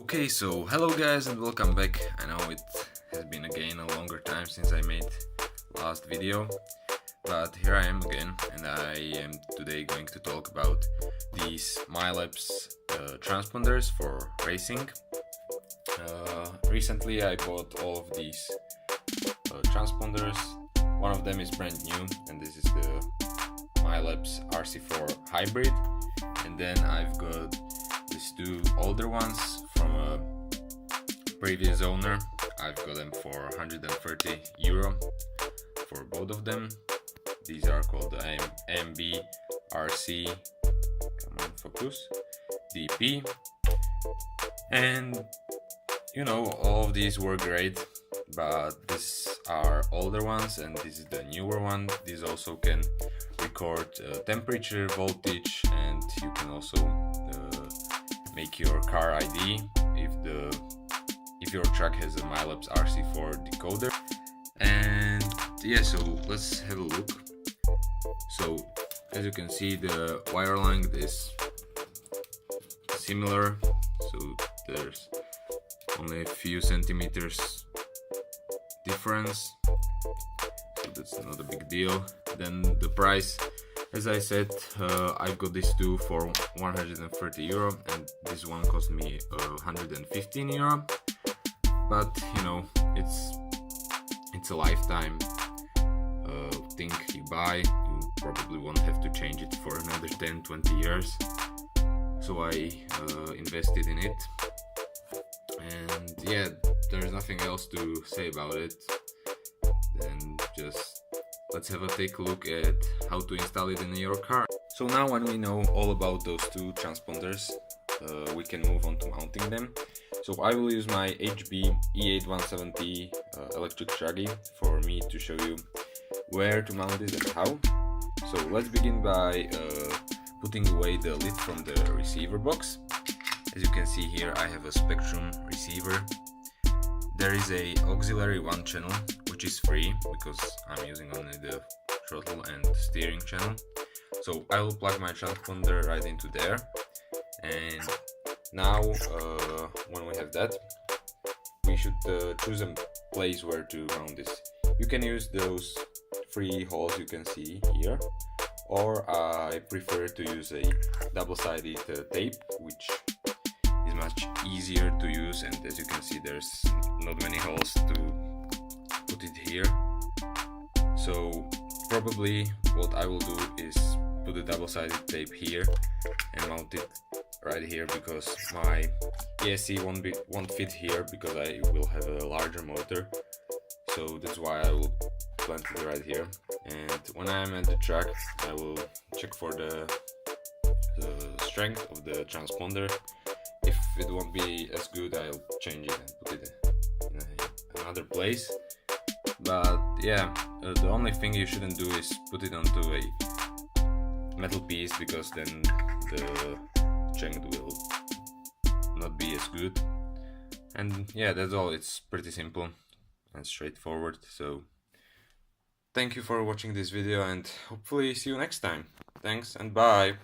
Okay, so hello guys and welcome back. I know it has been again a longer time since I made last video, but here I am again, and I am today going to talk about these Mylaps transponders for racing. Recently I bought all of these transponders. One of them is brand new, and this is the Mylaps RC4 hybrid, and then I've got these two older ones from a previous owner. I've got them for 130 euro for both of them. These are called the AMBrc, come on focus, DP, and you know, all of these were great, but these are older ones and this is the newer one. These also can record temperature, voltage, and you can also make your car ID if your truck has a Mylaps RC4 decoder. And yeah, so let's have a look. So as you can see, the wire length is similar, so there's only a few centimeters difference, so that's not a big deal. Then the price, as I said, I've got these two for 130 euro and this one cost me 115 euro, but you know, it's a lifetime thing you buy. You probably won't have to change it for another 10-20 years, so I invested in it. And yeah, there's nothing else to say about it. Then just let's have a take a look at how to install it in your car. So now when we know all about those two transponders, we can move on to mounting them. So I will use my HB E8170 electric shaggy for me to show you where to mount this and how. So let's begin by putting away the lid from the receiver box. As you can see here, I have a Spectrum receiver. There is a auxiliary 1 channel, which is free because I'm using only the throttle and steering channel. So I will plug my transponder right into there. And now when we have that, we should choose a place where to mount this. You can use those 3 holes you can see here, or I prefer to use a double-sided tape, which is much easier to use, and as you can see, there's not many holes to put it here. So probably what I will do is put the double-sided tape here and mount it right here, because my ESC won't fit here because I will have a larger motor. So that's why I will plant it right here. And when I am at the track, I will check for the strength of the transponder. If it won't be as good, I'll change it and put it in another place. But yeah, the only thing you shouldn't do is put it onto a metal piece, because then the strength will not be as good. And yeah, that's all. It's pretty simple and straightforward. So thank you for watching this video, and hopefully see you next time. Thanks and bye.